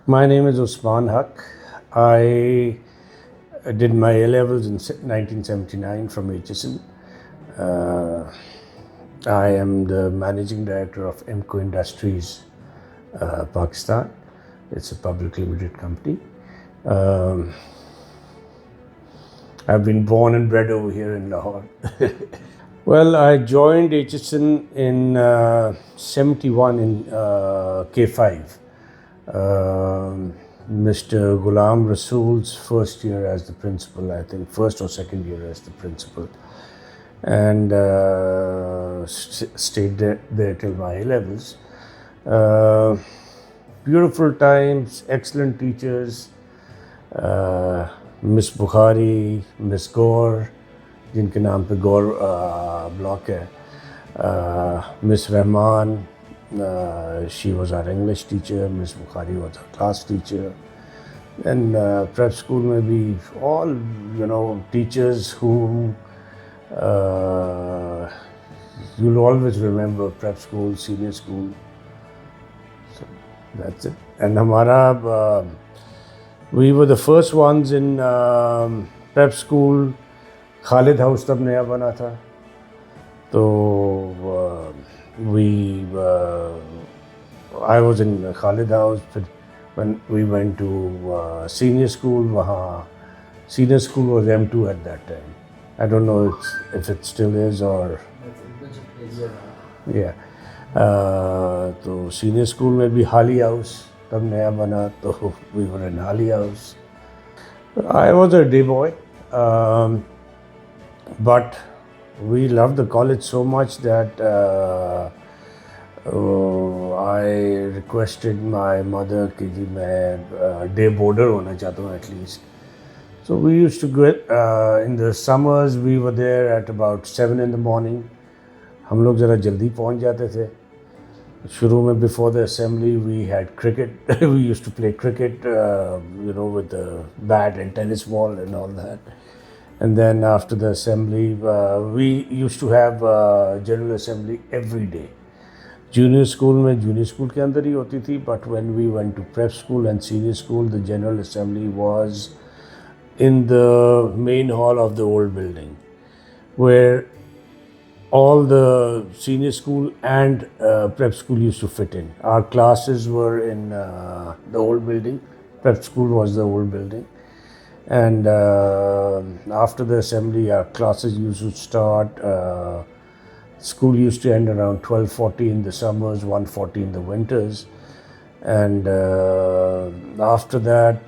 My name is Usman Haq. I did my A-levels in 1979 from Aitchison. Uh, I am the managing director of MCO Industries, Pakistan. It's a public limited company. Um, I've been born and bred over here in Lahore. Well, I joined Aitchison in 71 in K5. Mr. Ghulam Rasool's first year as the principal, I think first or second year as the principal, and stayed there till my A-levels. Uh, Beautiful times, excellent teachers, Miss Bukhari, Miss Gaur, जिनके नाम पे गौर block है, Miss Rahman, she was our English teacher, Miss Bukhari was our class teacher, and prep school में भी all teachers who you'll always remember, prep school, senior school. So that's it. And हमारा we were the first ones in prep school. Khalid House तब नया बना था, तो I was in Khalid House. When we went to senior school, वहाँ senior school was M2 at that time. I don't know if it still is or yeah. तो senior school में भी Hali House तब नया बना, तो we were in Hali House. I was a day boy. But we loved the college so much that I requested my mother कि जी मैं day boarder होना चाहता हूँ at least. So we used to go in the summers. We were there at about 7 in the morning. हम लोग ज़रा जल्दी पहुँच जाते थे. शुरू में before the assembly we had cricket. We used to play cricket, with the bat and tennis ball and all that. And then after the assembly, we used to have general assembly every day. Junior school में junior school के अंदर ही होती थी, but when we went to prep school and senior school, the general assembly was in the main hall of the old building, where all the senior school and prep school used to fit in. Our classes were in the old building. Prep school was the old building. And after the assembly, our classes used to start. School used to end around 12:40 in the summers, 1:40 in the winters. And after that,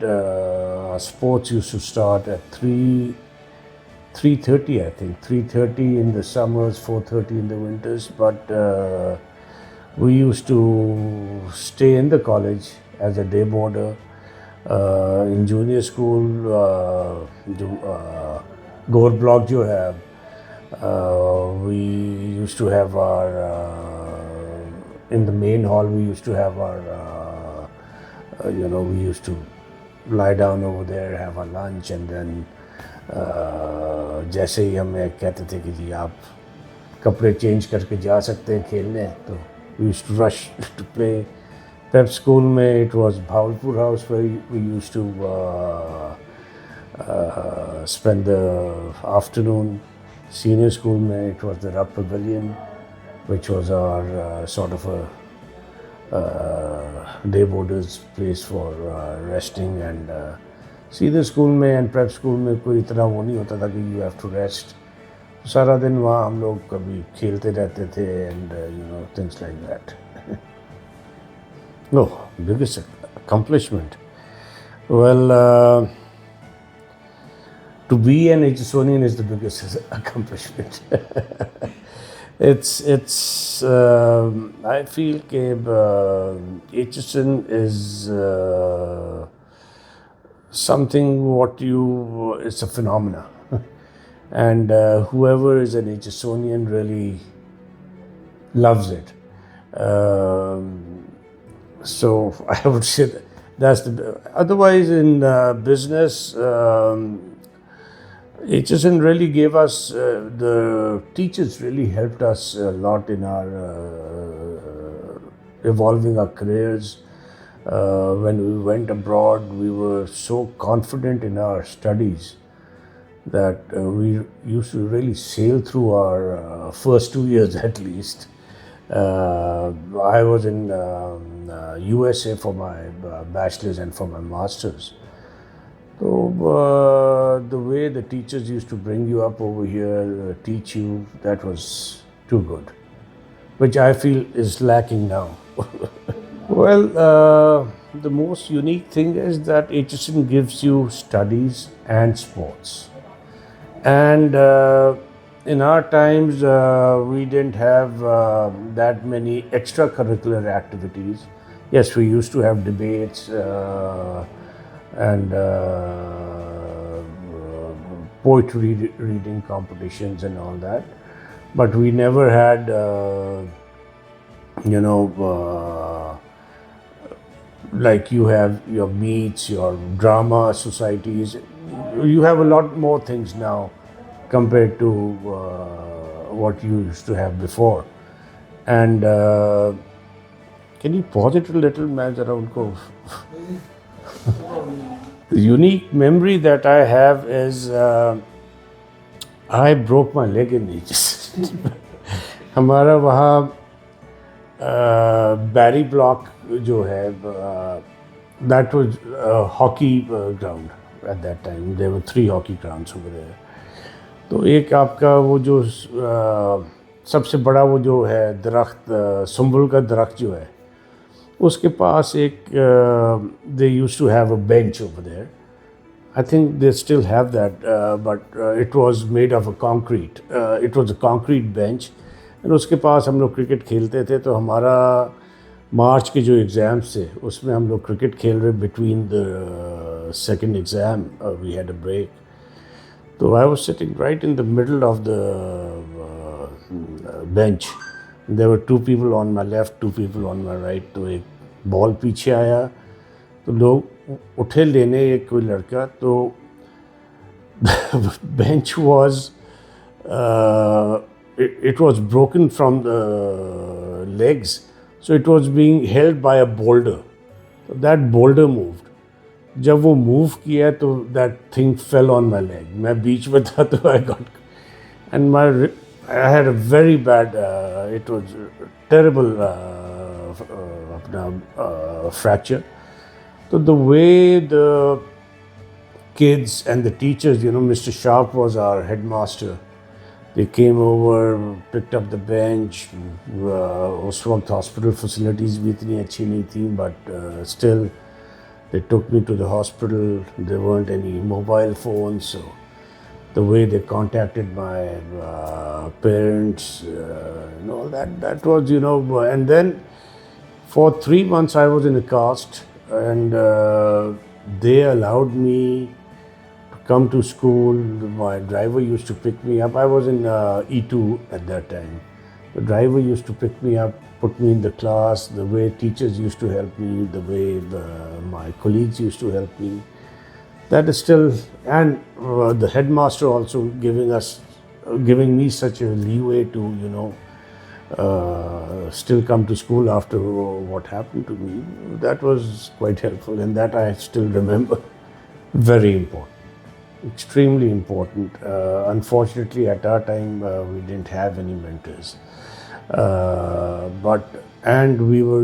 sports used to start at 3:30, I think. 3:30 in the summers, 4:30 in the winters. But we used to stay in the college as a day boarder. In junior school, Gore block जो है, we used to have our in the main hall. We used to have our we used to lie down over there, have our lunch, and then जैसे ही हमें कहते थे कि जी आप कपड़े change करके जा सकते हैं खेलने, तो we used to rush to play. Prep school में it was Bhavalpur House where we used to spend the afternoon. Senior school में it was the Rub Pavilion, which was our sort of a day boarders place for resting. And senior school में and prep school में कोई इतना वो नहीं होता था कि you have to rest. सारा दिन वहाँ हम लोग कभी खेलते रहते थे and things like that. No, biggest accomplishment. Well, to be an Aitchisonian is the biggest accomplishment. It's. I feel that Aitchison is something it's a phenomena, and whoever is an Aitchisonian really loves it. So I would say that's the. Otherwise, in business, Aitchison really gave us the teachers really helped us a lot in our evolving our careers. When we went abroad, we were so confident in our studies that we used to really sail through our first 2 years at least. I was in USA for my bachelor's and for my master's. So the way the teachers used to bring you up over here, teach you, that was too good, which I feel is lacking now. Well, the most unique thing is that Aitchison gives you studies and sports. And in our times, we didn't have that many extracurricular activities. Yes, we used to have debates and poetry reading competitions and all that. But we never had, like you have your meets, your drama societies. You have a lot more things now compared to what you used to have before. And can you pause it a little, man? Around go. The unique memory that I have is I broke my leg in Aegis. हमारा वहाँ बैरी block जो है that was a hockey ground at that time. There were 3 hockey grounds over there. तो एक आपका वो जो सबसे बड़ा वो जो है दरख्त सुंबल का दरख्त जो है उसके पास एक they used to have a bench over there. I think they still have that, but it was made of a concrete. It was a concrete bench. और उसके पास हम लोग क्रिकेट खेलते थे तो हमारा मार्च के जो एग्ज़ाम्स थे उसमें हम लोग क्रिकेट खेल रहे between the second exam we had a break. तो I was sitting right in the middle of the bench. There were 2 people on my left, 2 people on my right. तो एक बॉल पीछे आया तो लोग उठे लेने एक कोई लड़का तो bench was it was broken from the legs, so it was being held by a boulder. So that boulder moved. जब वो move किया तो that thing fell on my leg. मैं बीच में था तो I got and I had a very bad. It was terrible fracture. So the way the kids and the teachers, Mr. Sharp was our headmaster. They came over, picked up the bench. उस वक्त hospital facilities भी इतनी अच्छी नहीं थी, but still they took me to the hospital. There weren't any mobile phones, so the way they contacted my parents, that was, and then for 3 months I was in a cast, and they allowed me come to school. My driver used to pick me up. I was in E2 at that time. The driver used to pick me up, put me in the class, the way teachers used to help me, the way my colleagues used to help me. That is still, and the headmaster also giving me such a leeway to, still come to school after what happened to me. That was quite helpful, and that I still remember. Very important. Extremely important. Unfortunately, at our time, we didn't have any mentors. And we were,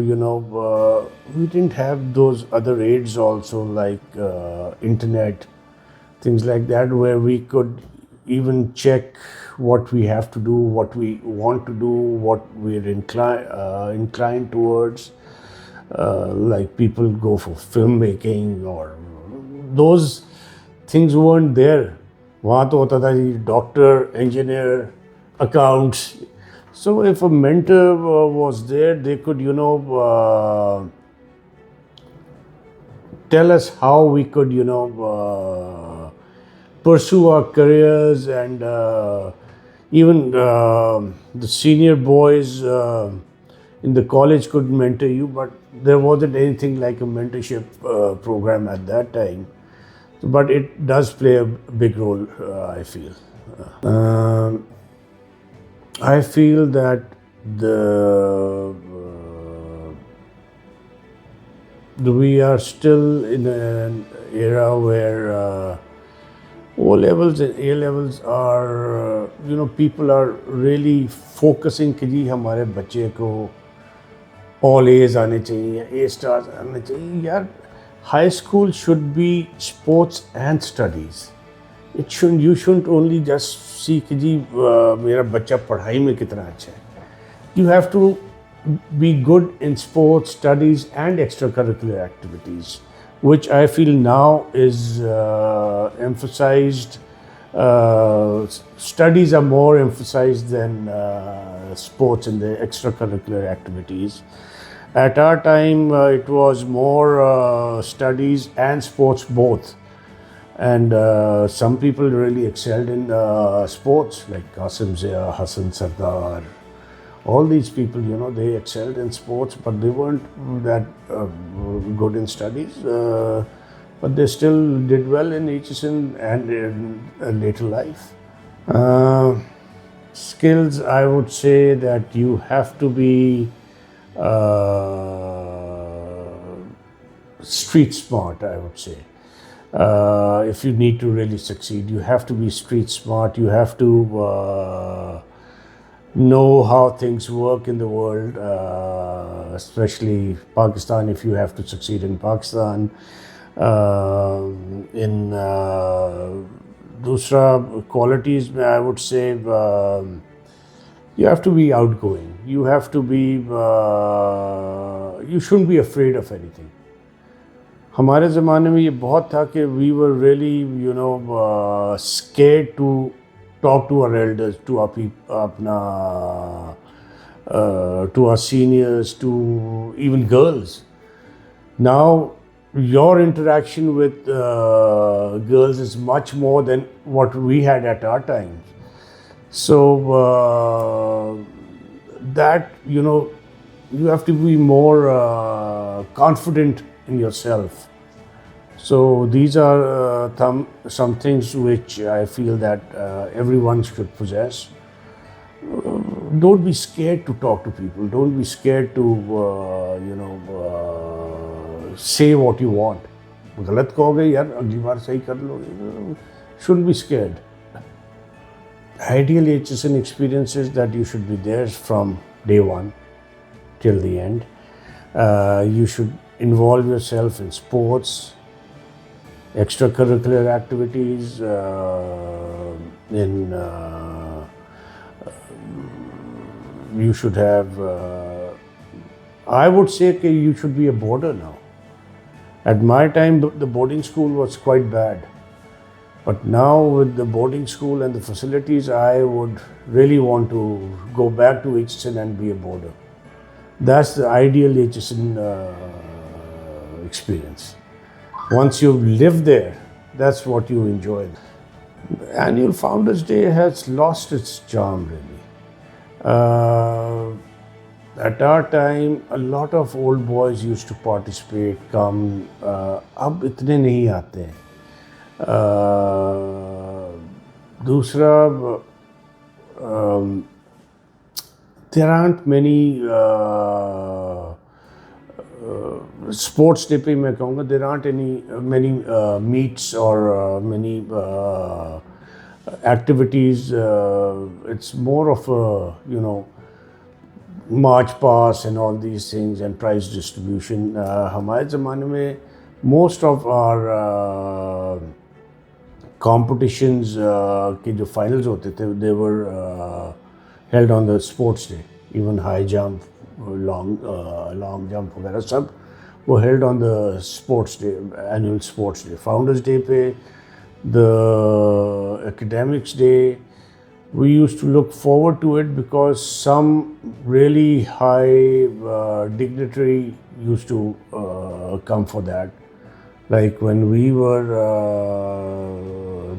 we didn't have those other aids also, like internet, things like that, where we could even check what we have to do, what we want to do, what we're inclined towards. Like people go for filmmaking or those things weren't there. वहाँ तो होता था जी doctor, engineer, accounts. So if a mentor was there, they could, tell us how we could, pursue our careers, and even the senior boys in the college could mentor you, but there wasn't anything like a mentorship program at that time. But it does play a big role, I feel. I feel that we are still in an era where O levels and A levels are, people are really focusing कि जी हमारे बच्चे को all A's आने चाहिए, A stars आने चाहिए. यार, high school should be sports and studies. You shouldn't only just see कि जी मेरा बच्चा पढ़ाई में कितना अच्छा है. You have to be good in sports, studies, and extracurricular activities, which I feel now is emphasized. Studies are more emphasized than sports and the extracurricular activities. At our time, it was more studies and sports both. And some people really excelled in sports, like Qasim Zia, Hassan Sardar. All these people, they excelled in sports, but they weren't that good in studies. But they still did well in Aitchison and in later life. Skills, I would say that you have to be street smart, I would say. If you need to really succeed, you have to be street smart. You have to know how things work in the world, especially Pakistan, if you have to succeed in Pakistan. In dusra qualities, I would say you have to be outgoing. You have to be, you shouldn't be afraid of anything. हमारे ज़माने में ये बहुत था कि we were really, scared to talk to our elders, to our to our seniors, to even girls. Now, your interaction with girls is much more than what we had at our time. So that, you have to be more confident in yourself. So these are some things which I feel that everyone should possess. Don't be scared to talk to people. Don't be scared to, say what you want. गलत कहोगे यार, अगली बार सही कर लोगे. Shouldn't be scared. Ideal Aitchison experience is that you should be there from day one till the end. You should involve yourself in sports, extracurricular activities, you should have, I would say you should be a boarder now. At my time, the boarding school was quite bad. But now with the boarding school and the facilities, I would really want to go back to Aitchison and be a boarder. That's the ideal Aitchison experience. Once you live there, that's what you enjoy. Annual Founders Day has lost its charm, really. At our time, a lot of old boys used to participate, come. अब इतने नहीं आते हैं. दूसरा, there aren't many sports day पे मैं कहूँगा, there aren't many meets or many activities. It's more of a, march pass and all these things and prize distribution. हमारे ज़माने में most of our competitions के जो finals होते थे, they were held on the sports day. Even high jump, long jump वगैरह सब वो held on the sports day, annual sports day. Founders Day पे, the academics day, we used to look forward to it because some really high dignitary used to come for that. Like when we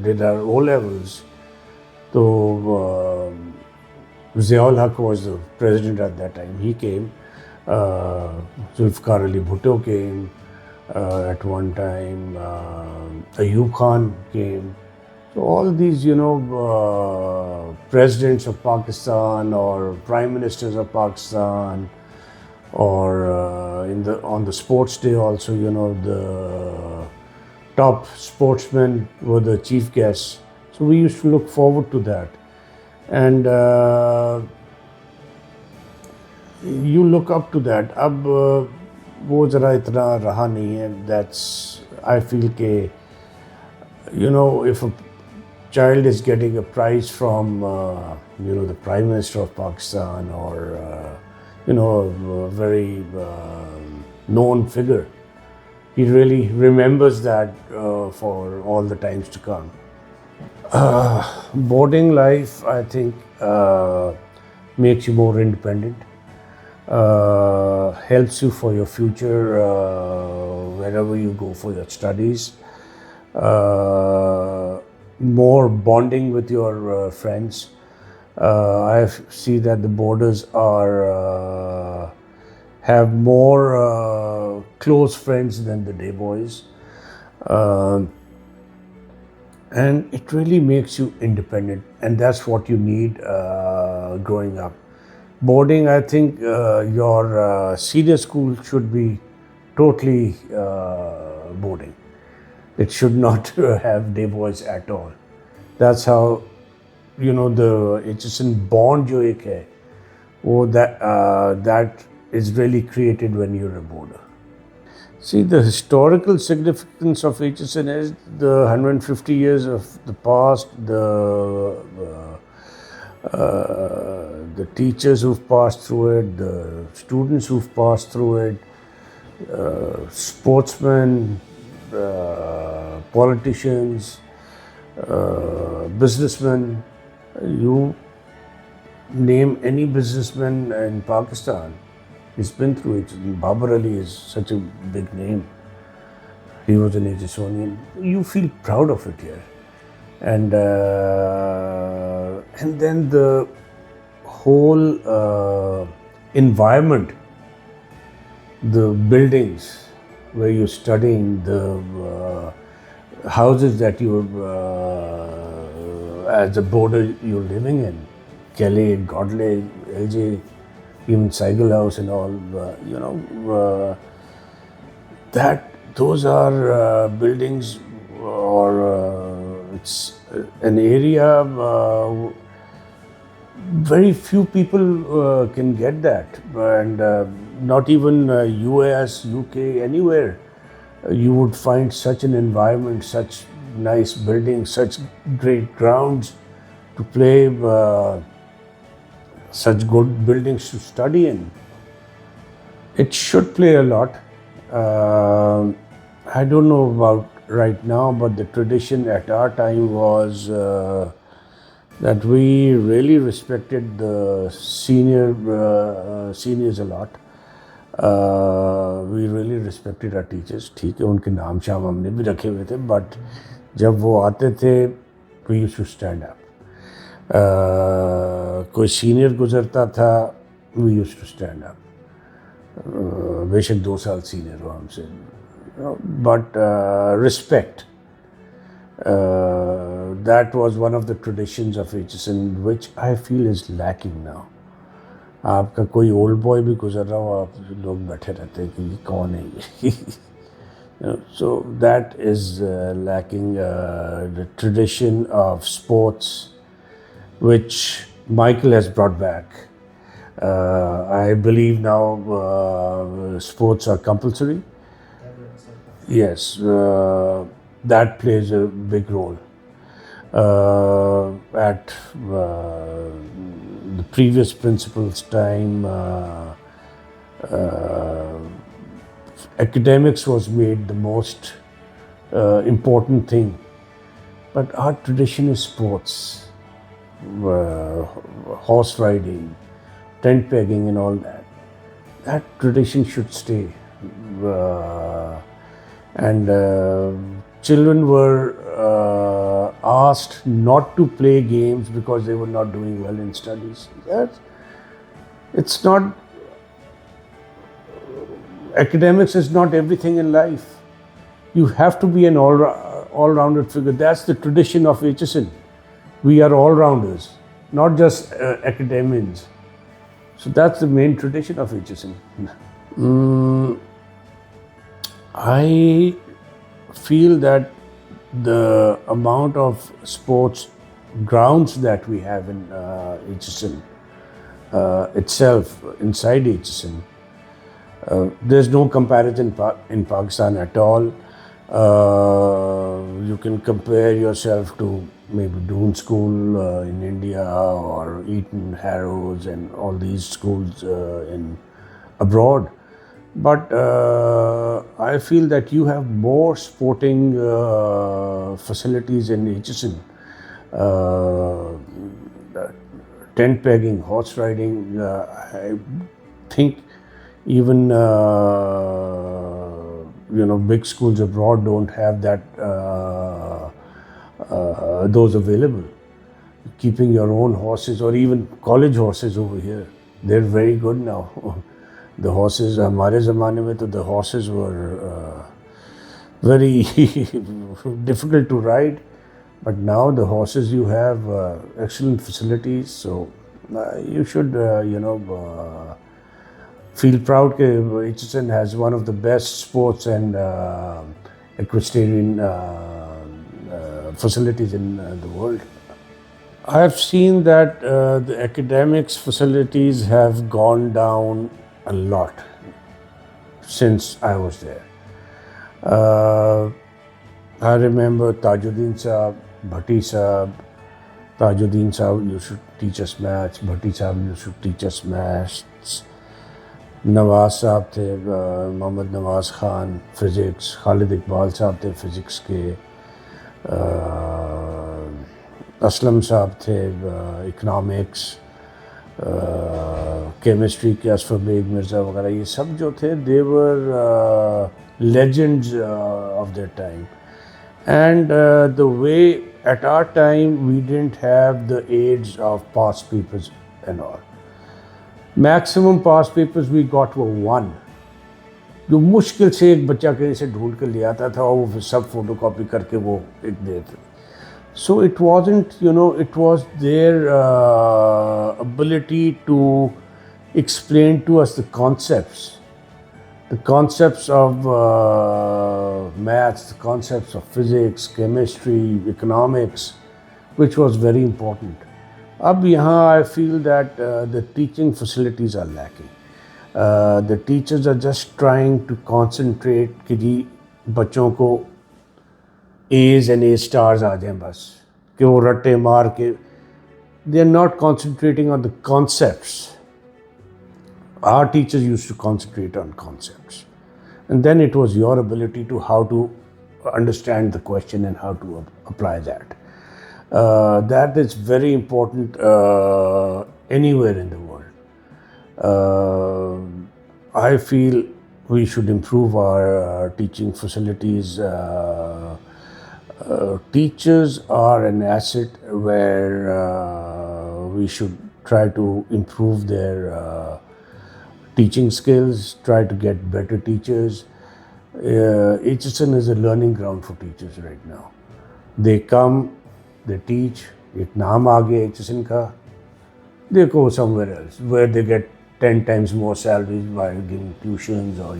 did our O levels, so Usman Haq was the president at that time. He came. Zulfikar Ali Bhutto came at one time. Ayub Khan came. So all these, presidents of Pakistan or prime ministers of Pakistan or on the sports day also, the top sportsmen were the chief guests. So we used to look forward to that. And you look up to that. अब वो ज़रा इतना रहा नहीं है. That's, I feel के, if a child is getting a prize from the Prime Minister of Pakistan, or a very known figure, he really remembers that for all the times to come. Boarding life, I think, makes you more independent, helps you for your future wherever you go for your studies, more bonding with your friends. I see that the boarders have more close friends than the day boys. And it really makes you independent, and that's what you need growing up. Boarding, I think your senior school should be totally boarding. It should not have day boys at all. That's how, the Aitchison bond jo ek hai, that is really created when you're a boarder. See, the historical significance of Aitchison is the 150 years of the past, the teachers who've passed through it, the students who've passed through it, sportsmen, politicians, businessmen. You name any businessman in Pakistan, he's been through it. Babar Ali is such a big name. He was an Aitchisonian. You feel proud of it here. And then the whole environment, the buildings where you're studying, the houses that as a boarder you're living in, Kelly, Godley, LJ, even Seigel House and all, those are buildings, or it's an area, very few people can get that, and not even US, UK, anywhere you would find such an environment, such nice buildings, such great grounds to play, such good buildings to study in. It should play a lot. I don't know about right now, but the tradition at our time was that we really respected the seniors a lot. We really respected our teachers. ठीक है, उनके नाम शाम हमने भी रखे हुए थे, but जब वो आते थे, we used to stand up. कोई सीनियर गुजरता था, we used to stand up. बेशक 2 साल सीनियर हो हमसे, but respect. That was one of the traditions of Aitchison, which I feel is lacking now. आपका कोई ओल्ड बॉय भी गुजर रहा हो, आप लोग बैठे रहते हैं कि ये कौन है ये. So that is lacking, the tradition of sports, which Michael has brought back. I believe now sports are compulsory. Yes, that plays a big role. At the previous principal's time, academics was made the most important thing. But our tradition is sports, horse riding, tent pegging and all that. That tradition should stay. And children were asked not to play games because they were not doing well in studies. It's not, academics is not everything in life. You have to be an all-rounded figure. That's the tradition of Aitchison. We are all-rounders, not just academians. So that's the main tradition of Aitchison. Mm, I feel that the amount of sports grounds that we have in Aitchison itself, inside Aitchison, there's no comparison in Pakistan at all. You can compare yourself to maybe Doon School in India or Eton Harrows and all these schools in abroad. But I feel that you have more sporting facilities in Aitchison. Uh, Tent pegging, horse riding. I think even big schools abroad don't have that those available. Keeping your own horses or even college horses over here, they're very good now. The horses, हमारे ज़माने में तो the horses were very difficult to ride, but now the horses you have excellent facilities, so you should feel proud that Aitchison has one of the best sports and equestrian facilities in the world. I have seen that the academics facilities have gone down a lot since I was there. I remember Tajuddin Saab, Bhatti Saab. Tajuddin Saab used to teach us maths, Bhatti Saab used to teach us maths. Nawaz Saab the, Mohammad Nawaz Khan, physics. Khalid Iqbal Saab the physics के. असलम साहब थे economics, chemistry के Asfar bag Mirza वगैरह, ये सब जो थे दे वर legends of their time. And the way at our time we didn't have the aids of past papers and all. Maximum past papers we got were one, जो मुश्किल से एक बच्चा कहीं से ढूंढ कर ले आता था और वो सब फोटो कॉपी करके वो एक देते. So it wasn't, it was their ability to explain to us the concepts of maths, the concepts of physics, chemistry, economics, which was very important. Ab yahan I feel that the teaching facilities are lacking. The teachers are just trying to concentrate कि जी बच्चों को A's and A stars आ जाएं बस, कि वो रट्टे मार के. They are not concentrating on the concepts. Our teachers used to concentrate on concepts, and then it was your ability to how to understand the question and how to apply that. That is very important anywhere in the world. I feel we should improve our teaching facilities. Teachers are an asset where we should try to improve their teaching skills, try to get better teachers. Aitchison is a learning ground for teachers right now. They come, they teach, एक नाम आ गया Aitchison का, they go somewhere else where they get 10 times more salaries by giving tuitions or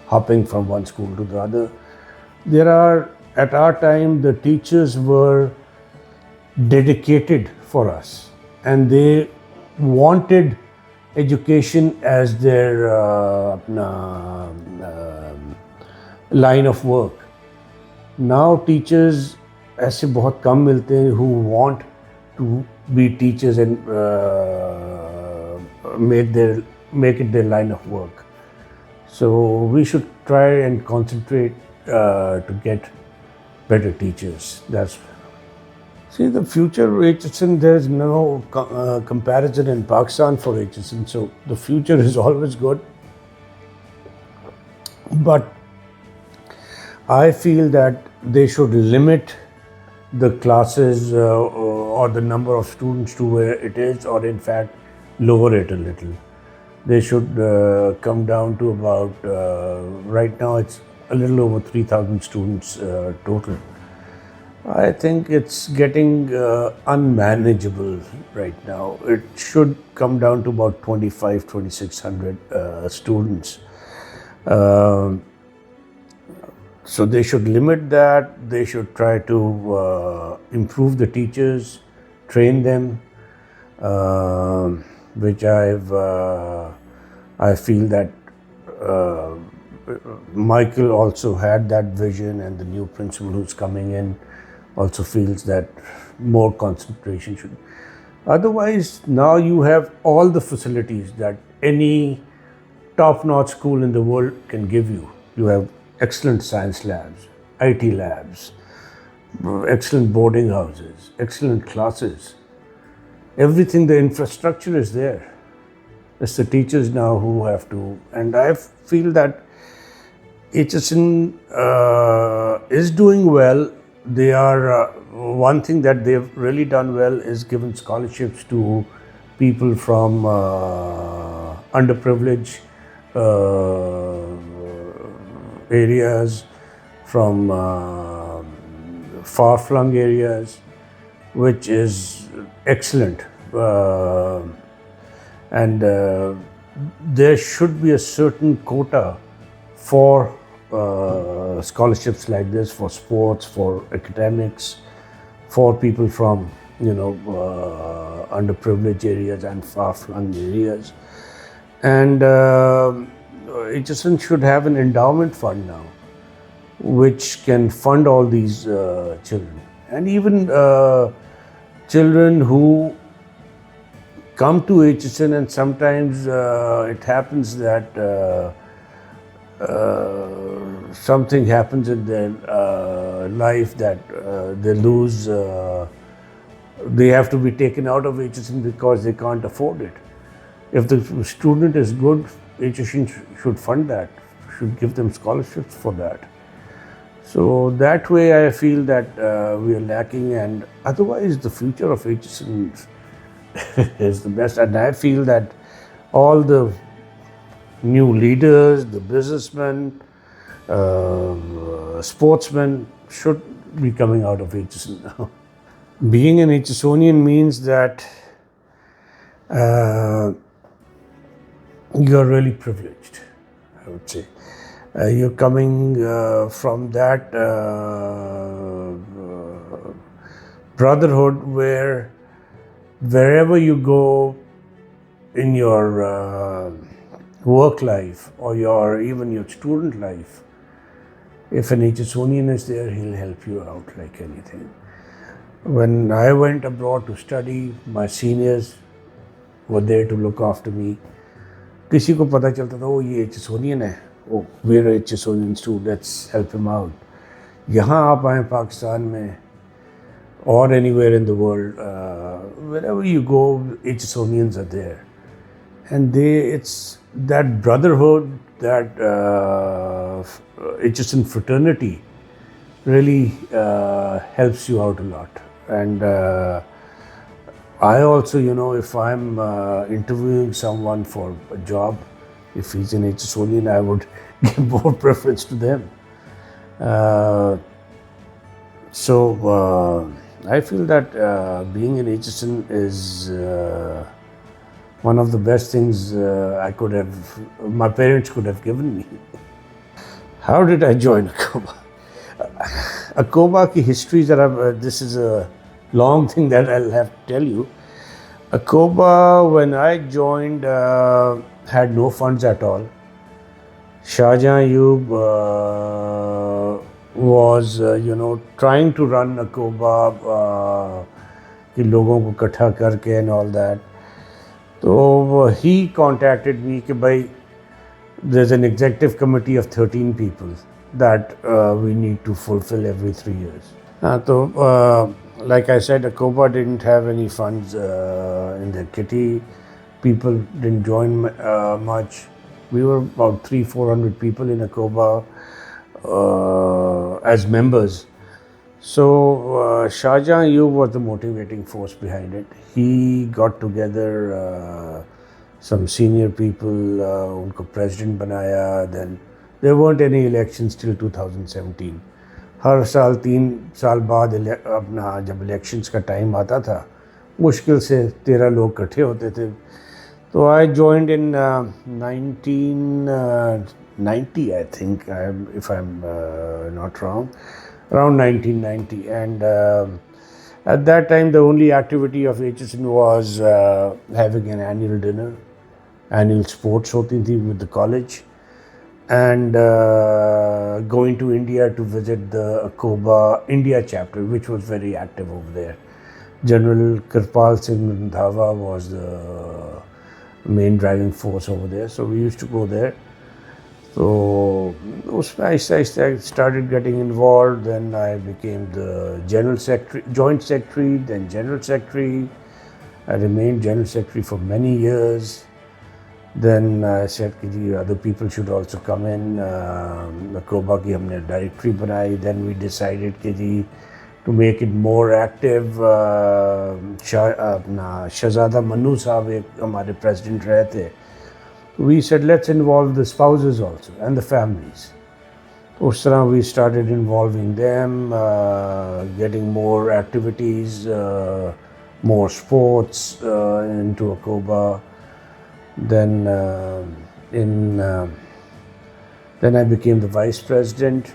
hopping from one school to the other. At our time, the teachers were dedicated for us and they wanted education as their line of work. Now teachers ऐसे बहुत कम मिलते हैं who want to be teachers and make it their line of work. So we should try and concentrate to get better teachers. See, the future of Aitchison, there's no comparison in Pakistan for Aitchison, so the future is always good. But I feel that they should limit the classes or the number of students to where it is, or in fact lower it a little. They should come down to about, right now it's a little over 3,000 students total. I think it's getting unmanageable right now. It should come down to about 2,600 students. Um So they should limit that. They should try to improve the teachers, train them, which I feel that uh, Michael also had that vision, and the new principal who's coming in also feels that more concentration should. Otherwise, now you have all the facilities that any top-notch school in the world can give you. You have excellent science labs, IT labs, excellent boarding houses, excellent classes. Everything, the infrastructure is there. It's the teachers now who have to, and I feel that Aitchison is doing well. They are, one thing that they've really done well is given scholarships to people from underprivileged areas, from far-flung areas, which is excellent. And there should be a certain quota for scholarships like this, for sports, for academics, for people from underprivileged areas and far-flung areas. And Aitchison should have an endowment fund now, which can fund all these children. And even children who come to Aitchison, and sometimes it happens that something happens in their life that they lose, they have to be taken out of Aitchison because they can't afford it. If the student is good, Aitchison should fund that, should give them scholarships for that. So that way I feel that we are lacking, and otherwise the future of Aitchison is the best. And I feel that all the new leaders, the businessmen, sportsmen should be coming out of Aitchison now. Being an Aitchisonian means that you are really privileged, I would say. You're coming from that brotherhood where wherever you go in your work life or even your student life, if an Aitchisonian is there, he'll help you out like anything. When I went abroad to study, my seniors were there to look after me. किसी को पता चलता था, ओ ये Aitchisonian है, ओ we're Aitchisonians too, let's help him out. यहाँ आप आए पाकिस्तान में or anywhere in the world, wherever you go, Aitchisonians are there. And it's that brotherhood, that Aitchison fraternity really helps you out a lot. And I also, if I'm interviewing someone for a job, if he's an Aitchisonian, I would give more preference to them. So I feel that being in Aitchison is one of the best things my parents could have given me. How did I join ACOBA? ACOBA ki history, this is a long thing that I'll have to tell you. ACOBA, when I joined, had no funds at all. Shah Jahan Ayub was, trying to run ACOBA, कि लोगों को इकट्ठा करके and all that. So he contacted me कि भाई, there's an executive committee of 13 people that we need to fulfill every 3 years. So like I said, ACOBA didn't have any funds in their kitty. People didn't join much. We were about 300-400 people in ACOBA as members. So Shah Jahan Ayub was the motivating force behind it. He got together some senior people, उनको president बनाया. Then there weren't any elections till 2017. हर साल 3 साल बाद अपना जब elections का time आता था, मुश्किल से 13 लोग इकट्ठे होते थे. तो I joined in 1990, I think, if I'm not wrong, around 1990. And at that time, the only activity of Aitchison was having an annual dinner, annual sports hoti thi with the college, and going to India to visit the ACOBA India chapter, which was very active over there. General Kirpal Singh Randhawa was the main driving force over there, so we used to go there. So I started getting involved. Then I became the general secretary, joint secretary, then general secretary. I remained general secretary for many years. Then I said कि other people should also come in. ACOBA की हमने directory बनाई. Then we decided कि to make it more active. अपना शहजादा मन्नू साहब एक हमारे president रहे थे. We said let's involve the spouses also and the families. उस तरह we started involving them, getting more activities, more sports into ACOBA. Then then I became the vice president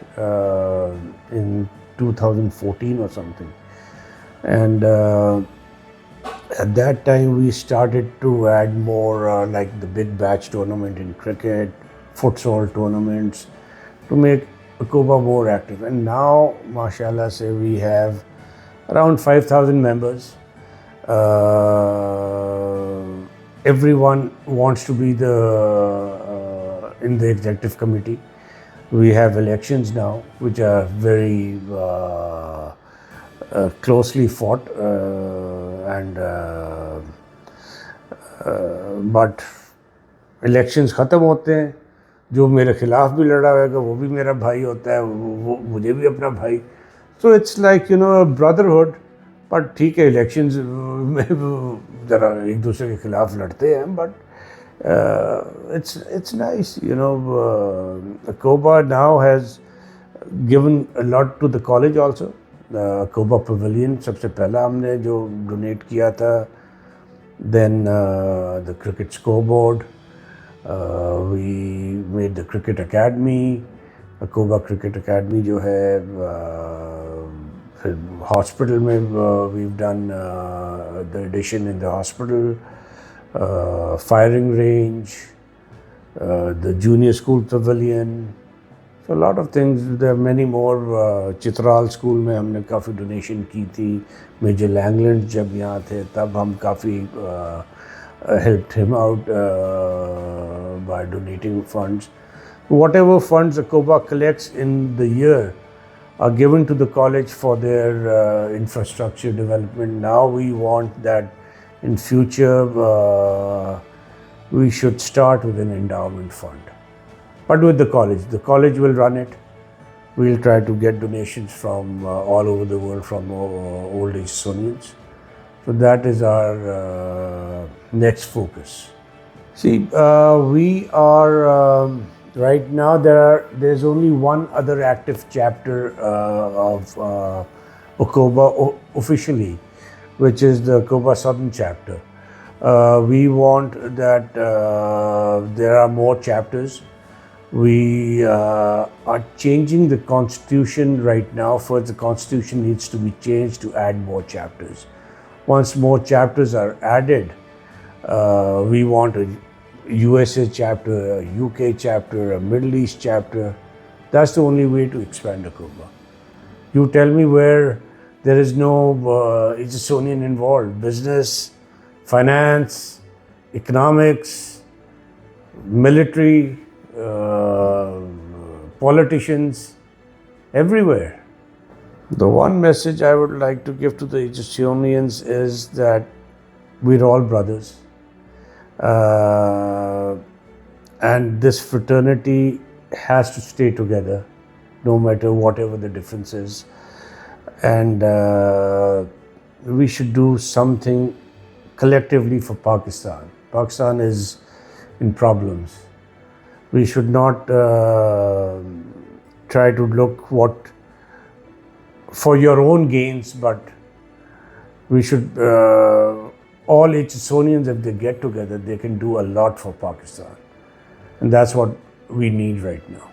in 2014 or something, and at that time we started to add more like the big batch tournament in cricket, futsal tournaments, to make ACOBA more active. And now, mashallah, say we have around 5,000 members. Everyone wants to be in the executive committee. We have elections now, which are very closely fought, but elections खत्म होते हैं. जो मेरे खिलाफ भी लड़ा होगा वो भी मेरा भाई होता है, वो मुझे भी अपना भाई. So it's like a brotherhood. पर ठीक है, इलेक्शंस में ज़रा एक दूसरे के खिलाफ लड़ते हैं, but it's nice, ACOBA now has given a lot to the college also. ACOBA Pavilion सबसे पहला हमने जो डोनेट किया था. Then the cricket scoreboard, we made the cricket academy, ACOBA Cricket Academy जो है. Hospital में we've done the addition in the hospital, firing range, the junior school pavilion. So a lot of things. There are many more. Chitral school में हमने काफ़ी donation की थी. Major Langland जब यहाँ थे तब हम काफ़ी helped him out by donating funds. Whatever funds ACOBA collects in the year are given to the college for their infrastructure development. Now we want that in future we should start with an endowment fund, but with the college will run it. We'll try to get donations from all over the world from old Aitchisonians. So that is our next focus. See, we are right now there's only one other active chapter of ACOBA officially, which is the ACOBA Southern chapter. We want that there are more chapters. We are changing the constitution right now. First, the constitution needs to be changed to add more chapters. Once more chapters are added, we want a USA chapter, a UK chapter, a Middle East chapter. That's the only way to expand ACOBA. You tell me where there is no Aitchisonian involved. Business, finance, economics, military, politicians, everywhere. The one message I would like to give to the Aitchisonians is that we're all brothers. And this fraternity has to stay together, no matter whatever the difference is. And we should do something collectively for Pakistan. Pakistan is in problems. We should not try to look for your own gains, but we should, all Aitchisonians, if they get together, they can do a lot for Pakistan. And that's what we need right now.